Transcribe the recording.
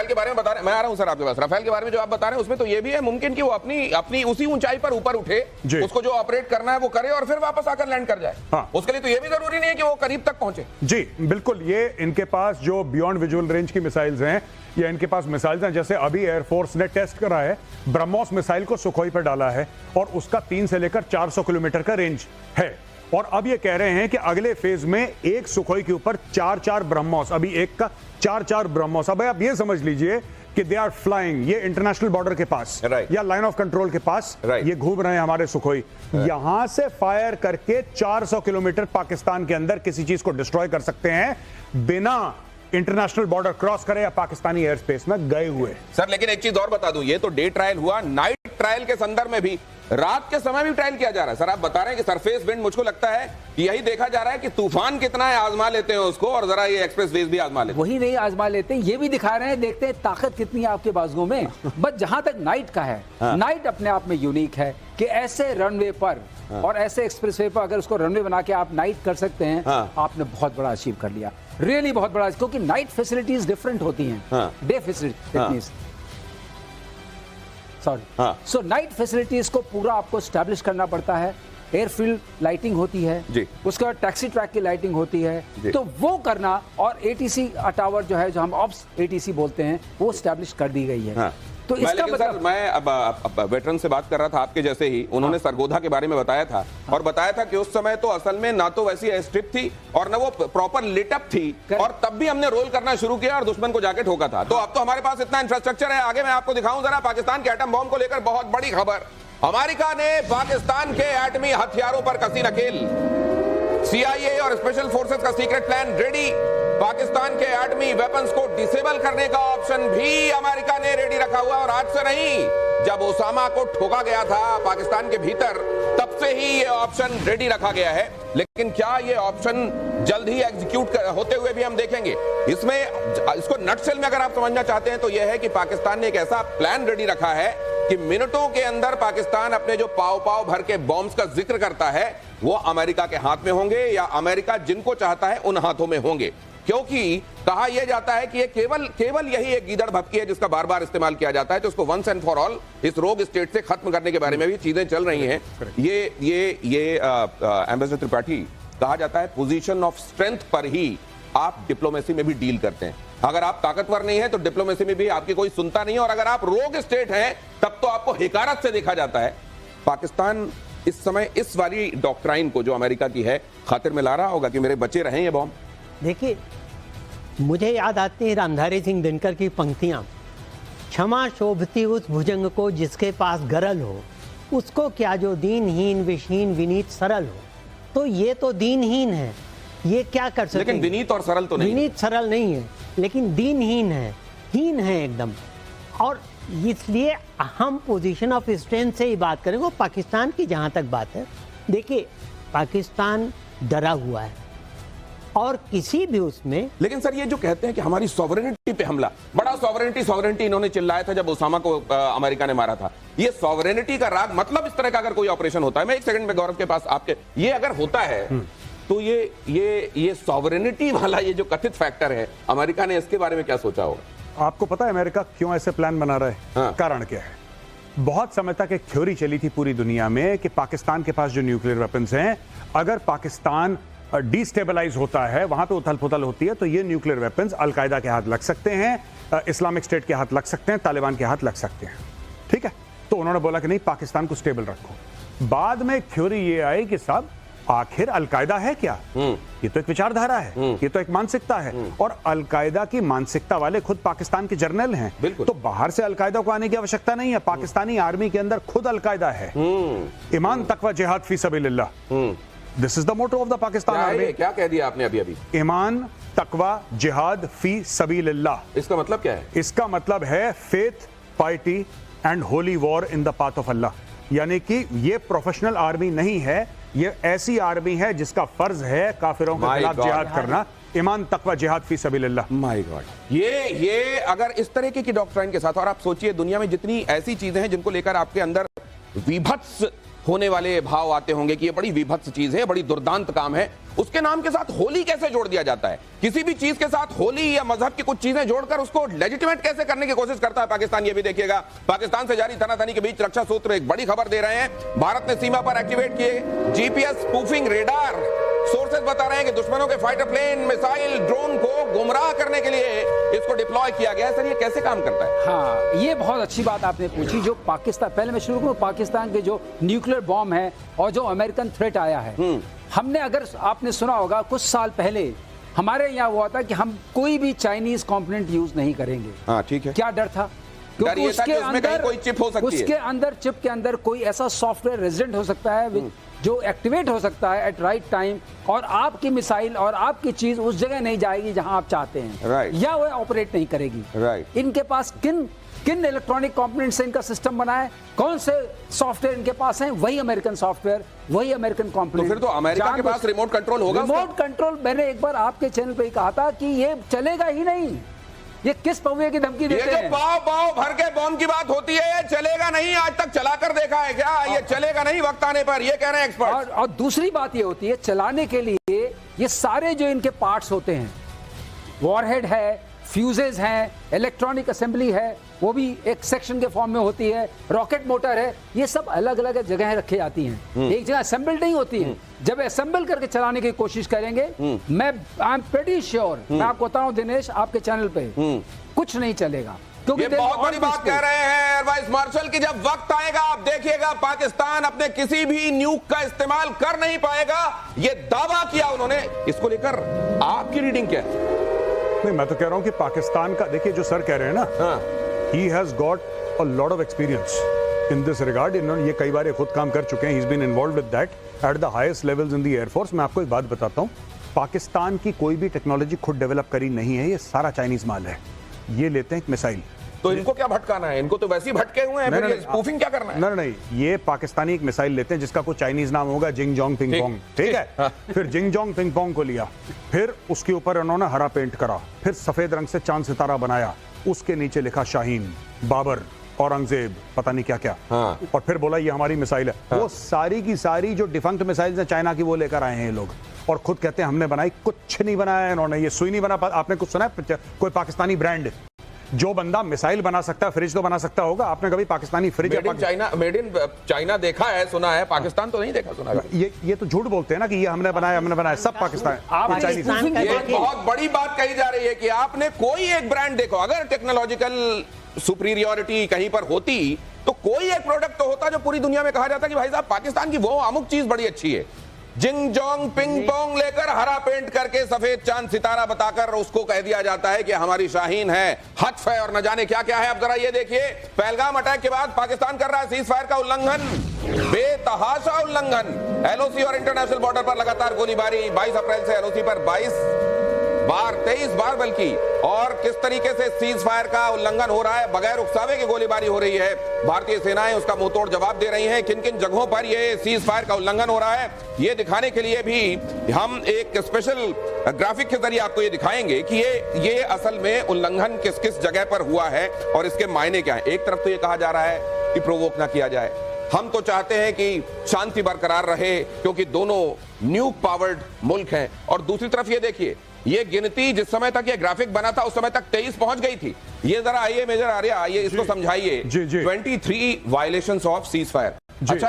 के बारे में बता रहे, मैं आ रहा हूं सर आपके पास। राफेल के बारे में जो आप बता रहे हैं उसमें तो ये भी है मुमकिन कि वो अपनी उसी ऊंचाई पर ऊपर उठे, उसको जो ऑपरेट करना है वो करे और फिर वापस आकर लैंड कर जाए। हाँ। उसके लिए तो ये भी जरूरी नहीं है कि वो करीब तक पहुंचे। जी बिल्कुल, ये इनके पास जो बियॉन्ड विजुअल रेंज की मिसाइल्स हैं या इनके पास मिसाइल्स हैं, जैसे अभी एयरफोर्स ने टेस्ट करा है, ब्रह्मोस मिसाइल को सुखोई पर डाला है और उसका 3 से लेकर 400 किलोमीटर का रेंज है। और अब ये कह रहे हैं कि अगले फेज में एक सुखोई के ऊपर 4-4 ब्रह्मोस, अभी एक का 4-4 ब्रह्मोस। अब आप ये समझ लीजिए कि दे आर फ्लाइंग, ये इंटरनेशनल बॉर्डर के पास या लाइन ऑफ कंट्रोल के पास ये घूम रहे हैं हमारे सुखोई। यहां से फायर करके 400 किलोमीटर पाकिस्तान के अंदर किसी चीज को डिस्ट्रॉय कर सकते हैं बिना इंटरनेशनल बॉर्डर क्रॉस करे या पाकिस्तानी एयर स्पेस में गए हुए। सर लेकिन एक चीज और बता दूं, ये तो डे ट्रायल हुआ, नाइट ट्रायल के संदर्भ में भी रात के समय भी ट्रायल किया जा रहा है। सर आप बता रहे हैं कि सरफेस विंड, मुझको लगता है यही देखा जा रहा है कि तूफान कितना है, आजमा लेते हैं उसको और जरा ये एक्सप्रेस वेज भी आजमा लेते हैं। वही नहीं आजमा लेते, ये भी दिखा रहे हैं, देखते हैं ताकत कितनी है आपके बाजुओं में। बस जहां तक नाइट का है, नाइट अपने आप में यूनिक है कि ऐसे रनवे पर और ऐसे एक्सप्रेसवे पर अगर उसको रनवे बना के आप नाइट कर सकते हैं, आपने बहुत बड़ा अचीव कर लिया, रियली बहुत बड़ा। क्योंकि नाइट फैसिलिटीज डिफरेंट होती हैं, डे फैसिलिटीज, सॉरी, सो नाइट फैसिलिटीज को पूरा आपको स्टैब्लिश करना पड़ता है। एयरफील्ड लाइटिंग होती है जी, उसका टैक्सी ट्रैक की लाइटिंग होती है, तो वो करना, और एटीसी टावर जो है, जो हम ऑप्स एटीसी बोलते हैं, वो स्टैब्लिश कर दी गई है। तो इसका मतलब मैं अब वेटरन से बात कर रहा था आपके जैसे ही, उन्होंने सरगोधा के बारे में बताया था और बताया था कि उस समय तो असल में ना तो वैसी एयर स्ट्रिप थी और ना वो प्रॉपर लिटअप थी, और तब भी हमने रोल करना शुरू किया और दुश्मन को जाके ठोका था। तो अब तो हमारे पास इतना इंफ्रास्ट्रक्चर है। आगे मैं आपको दिखाऊं जरा पाकिस्तान के एटम बॉम्ब को लेकर बहुत बड़ी खबर। अमेरिका ने पाकिस्तान के एटमी हथियारों पर कसी नकेल। CIA और स्पेशल फोर्सेस का सीक्रेट प्लान रेडी। पाकिस्तान के एटमी वेपन्स को डिसेबल करने का ऑप्शन भी अमेरिका ने रेडी रखा हुआ। और आज से नहीं, जब ओसामा को ठोका गया था पाकिस्तान के भीतर, तब से ही ये ऑप्शन रेडी रखा गया है। लेकिन क्या ये ऑप्शन जल्द ही एग्जीक्यूट होते हुए भी हम देखेंगे? इसमें इसको नटसेल में अगर आप समझना चाहते हैं तो यह है कि पाकिस्तान ने एक ऐसा प्लान रेडी रखा है कि मिनटों के अंदर पाकिस्तान अपने जो पाव भर के बॉम्ब्स का जिक्र करता है वो अमेरिका के हाथ में होंगे या अमेरिका जिनको चाहता है उन हाथों में होंगे। क्योंकि कहा यह जाता है कि ये केवल यही एक गीदड़ भपकी है जिसका बार बार इस्तेमाल किया जाता है, तो उसको वंस एंड फॉर ऑल इस रोग स्टेट से खत्म करने के बारे में भी चीजें चल रही हैं। ये एम्बेसडर त्रिपाठी, कहा जाता है पोजीशन ऑफ स्ट्रेंथ पर ही आप डिप्लोमेसी में भी डील करते हैं। अगर आप ताकतवर नहीं है तो डिप्लोमेसी में भी आपकी कोई सुनता नहीं है, और अगर आप रोग स्टेट हैं तब तो आपको हिकारत से देखा जाता है। पाकिस्तान इस समय इस वाली डॉक्ट्राइन को जो अमेरिका की है खातिर में ला रहा होगा कि मेरे बचे रहे ये बॉम्ब। देखिए, मुझे याद आती है रामधारी सिंह दिनकर की पंक्तियाँ, क्षमा शोभती उस भुजंग को जिसके पास गरल हो, उसको क्या जो दीनहीन विषहीन विनीत सरल हो। तो ये तो दीनहीन है, ये क्या कर सकते, लेकिन विनीत और सरल तो नहीं, विनीत सरल नहीं है, लेकिन दीनहीन है, हीन है एकदम। और इसलिए हम पोजीशन ऑफ स्ट्रेंथ से ही बात करें। वो पाकिस्तान की जहाँ तक बात है, देखिए पाकिस्तान डरा हुआ है और किसी भी उसमें, लेकिन सर ये जो कहते हैं कि हमारी सॉवरेनिटी पे हमला, बड़ा सॉवरेनिटी इन्होंने चिल्लाया था जब ओसामा को अमेरिका ने मारा था। ये सॉवरेनिटी का राग, मतलब इस तरह का अगर कोई ऑपरेशन होता है, मैं एक सेकंड में गौरव के पास आपके, ये अगर होता है तो ये सॉवरेनिटी वाला ये जो कथित फैक्टर है, अमेरिका ने इसके बारे में क्या सोचा होगा? आपको पता है अमेरिका क्यों ऐसे प्लान बना रहा है? कारण क्या है? बहुत समय तक एक थ्योरी चली थी पूरी दुनिया में कि पाकिस्तान के पास जो न्यूक्लियर वेपन्स हैं, अगर पाकिस्तान डिस्टेबलाइज होता है, वहां पे उथल पुथल होती है, तो ये न्यूक्लियर वेपन्स अलकायदा के हाथ लग सकते हैं, इस्लामिक स्टेट के हाथ लग सकते हैं, तालिबान के हाथ लग सकते हैं। ठीक है, तो उन्होंने बोला कि नहीं, पाकिस्तान को स्टेबल रखो। बाद में एक थ्योरी ये आई कि साहब आखिर अलकायदा है क्या? ये तो एक विचारधारा है, ये तो एक मानसिकता है, और अलकायदा की मानसिकता वाले खुद पाकिस्तान के जर्नल हैं। तो बाहर से अलकायदा को आने की आवश्यकता नहीं है, पाकिस्तानी आर्मी के अंदर खुद अलकायदा है। ईमान तकवा जिहाद फी सबीलिल्लाह, this is the motto of the Pakistan army. क्या कह दिया आपने अभी? ईमान तकवा जिहाद फी सबीलिल्लाह। इसका मतलब क्या है? इसका मतलब है faith, piety and holy war in the path of Allah. यानी कि ये प्रोफेशनल आर्मी नहीं है, ये ऐसी आर्मी है जिसका फर्ज है काफिरों के खिलाफ जिहाद करना। ईमान तकवा जिहाद फी सबीलिल्लाह। माय गॉड, ये अगर इस तरीके की डॉक्ट्राइन के साथ, और आप सोचिए दुनिया में जितनी ऐसी चीजें हैं जिनको लेकर आपके अंदर विभत्स होने वाले भाव आते होंगे कि ये बड़ी विभत्स चीज है, बड़ी दुर्दांत काम है, उसके नाम के साथ होली कैसे जोड़ दिया जाता है? किसी भी चीज के साथ होली या मजहब की कुछ चीजें जोड़कर उसको लेजिटिमेट कैसे करने की कोशिश करता है पाकिस्तान, ये भी देखिएगा। पाकिस्तान से जारी तनातनी के बीच रक्षा सूत्र एक बड़ी खबर दे रहे हैं। भारत ने सीमा पर एक्टिवेट किए जीपीएस स्पूफिंग रेडार। सोर्सेज बता रहे हैं कि दुश्मनों के फाइटर प्लेन, मिसाइल, ड्रोन को गुमराह करने के लिए इसको डिप्लॉय किया गया है। सर, ये कैसे काम करता है? हाँ, ये बहुत अच्छी बात आपने पूछी। जो पाकिस्तान, पहले मैं शुरू करूं, पाकिस्तान के जो न्यूक्लियर बॉम्ब है और जो अमेरिकन थ्रेट आया है, हमने, अगर आपने सुना होगा, कुछ साल पहले हमारे यहाँ हुआ था कि हम कोई भी चाइनीज कंपोनेंट यूज नहीं करेंगे। हाँ, ठीक है। क्या डर था? क्योंकि उसके अंदर कोई चिप हो सकती है, उसके अंदर चिप के अंदर कोई ऐसा सॉफ्टवेयर रेजिडेंट हो सकता है जो एक्टिवेट हो सकता है एट राइट टाइम, और आपकी मिसाइल और आपकी चीज उस जगह नहीं जाएगी जहां आप चाहते हैं, या वो ऑपरेट नहीं करेगी। इनके पास किन इलेक्ट्रॉनिक कंपोनेंट से इनका सिस्टम बना है, कौन से सॉफ्टवेयर इनके पास है, वही अमेरिकन सॉफ्टवेयर, वही अमेरिकन कंपोनेंट। तो फिर तो अमेरिका के पास रिमोट कंट्रोल होगा। रिमोट कंट्रोल, मैंने एक बार आपके चैनल पे ही कहा था कि ये चलेगा ही नहीं। ये किस पौवे की धमकी देते हैं? ये जो पाव भर के बॉम्ब की बात होती है, ये चलेगा नहीं। आज तक चलाकर देखा है क्या? ये चलेगा नहीं वक्त आने पर, ये कह रहे हैं एक्सपर्ट। और दूसरी बात ये होती है, चलाने के लिए ये सारे जो इनके पार्ट्स होते हैं, वॉरहेड है, फ्यूजेज हैं, इलेक्ट्रॉनिक असेंबली है, वो भी एक सेक्शन के फॉर्म में होती है, रॉकेट मोटर है, ये सब अलग अलग जगह रखे जाती हैं, एक जगह असेंबल नहीं होती है। जब असेंबल करके चलाने की कोशिश करेंगे, मैं आई एम प्रीटी श्योर, मैं आपको बताऊं दिनेश, आपके चैनल पे कुछ नहीं चलेगा। ये बहुत बड़ी बात कह रहे हैं एयर वाइस मार्शल की जब वक्त आएगा आप देखिएगा पाकिस्तान अपने किसी भी न्यूक का इस्तेमाल कर नहीं पाएगा। ये दावा किया उन्होंने। इसको लेकर आपकी रीडिंग क्या है? नहीं, मैं तो कह रहा हूं कि पाकिस्तान का, देखिए जो सर कह रहे हैं ना, he has got a lot of experience in this regard. इन्होंने ये कई बार ये खुद काम कर चुके हैं। he's been involved with that at the highest levels in the air force. मैं आपको एक बात बताता हूं, पाकिस्तान की कोई भी टेक्नोलॉजी खुद डेवलप करी नहीं है, ये सारा चाइनीज माल है। ये लेते हैं एक मिसाइल, तो इनको क्या भटकाना है? इनको तो वैसे ही भटके हुए हैं, फिर ये स्पूफिंग क्या करना है? नहीं, ये पाकिस्तानी एक मिसाइल लेते हैं जिसका कोई चाइनीज नाम होगा जिंग जोंग पिंग पोंग, ठीक है। फिर जिंग जोंग पिंग पोंग को लिया, फिर उसके ऊपर उन्होंने हरा पेंट करा, फिर सफेद रंग से चांद सितारा बनाया, उसके नीचे लिखा शाहीन, बाबर, औरंगजेब, पता नहीं क्या क्या, और फिर बोला ये हमारी मिसाइल है। वो सारी की सारी जो डिफंक्ट मिसाइल्स हैं चाइना की, वो लेकर आए हैं ये लोग, और खुद कहते हैं हमने बनाई। कुछ नहीं बनाया इन्होंने, ये सुई नहीं बना। आपने कुछ सुना है कोई पाकिस्तानी ब्रांड? जो बंदा मिसाइल बना सकता है, फ्रिज तो बना सकता होगा। आपने कभी Pakistani fridge made in China देखा है, सुना है? पाकिस्तान तो नहीं देखा सुना है। ये तो झूठ बोलते हैं ना कि ये हमने बनाया, सब पाकिस्तान। ये बहुत बड़ी बात कही जा रही है कि आपने कोई एक ब्रांड देखो, अगर टेक्नोलॉजिकल सुपीरियरिटी कहीं पर होती तो कोई एक प्रोडक्ट तो होता जो पूरी दुनिया में कहा जाता कि भाई साहब पाकिस्तान की वो अमुक चीज बड़ी अच्छी है। जिंग जोंग पिंग पोंग लेकर हरा पेंट करके सफेद चांद सितारा बताकर उसको कह दिया जाता है कि हमारी शाहीन है, हत्फ है और न जाने क्या क्या है। अब जरा ये देखिए, पहलगाम अटैक के बाद पाकिस्तान कर रहा है सीज फायर का उल्लंघन, बेतहाशा उल्लंघन। एलओसी और इंटरनेशनल बॉर्डर पर लगातार गोलीबारी। 22 अप्रैल से एलओसी पर 23 बार बल्कि, और किस तरीके से सीज फायर का उल्लंघन हो रहा है, बगैर उकसावे की गोलीबारी हो रही है। भारतीय सेनाएं उसका मुंहतोड़ जवाब दे रही हैं। किन किन जगहों पर ये सीज फायर का उल्लंघन हो रहा है, ये दिखाने के लिए भी हम एक स्पेशल ग्राफिक के जरिए आपको ये दिखाएंगे कि ये असल में उल्लंघन किस किस जगह पर हुआ है और इसके मायने क्या है। एक तरफ तो ये कहा जा रहा है कि प्रोवोक ना किया जाए, हम तो चाहते हैं कि शांति बरकरार रहे क्योंकि दोनों न्यूक पावर्ड मुल्क हैं, और दूसरी तरफ ये देखिए, ये गिनती जिस समय तक ये ग्राफिक बना था उस समय तक 23 पहुंच गई थी। ये जरा आइए मेजर आर्या, आइए इसको समझाइए। 23 वायलेशंस ऑफ सीज फायर। अच्छा,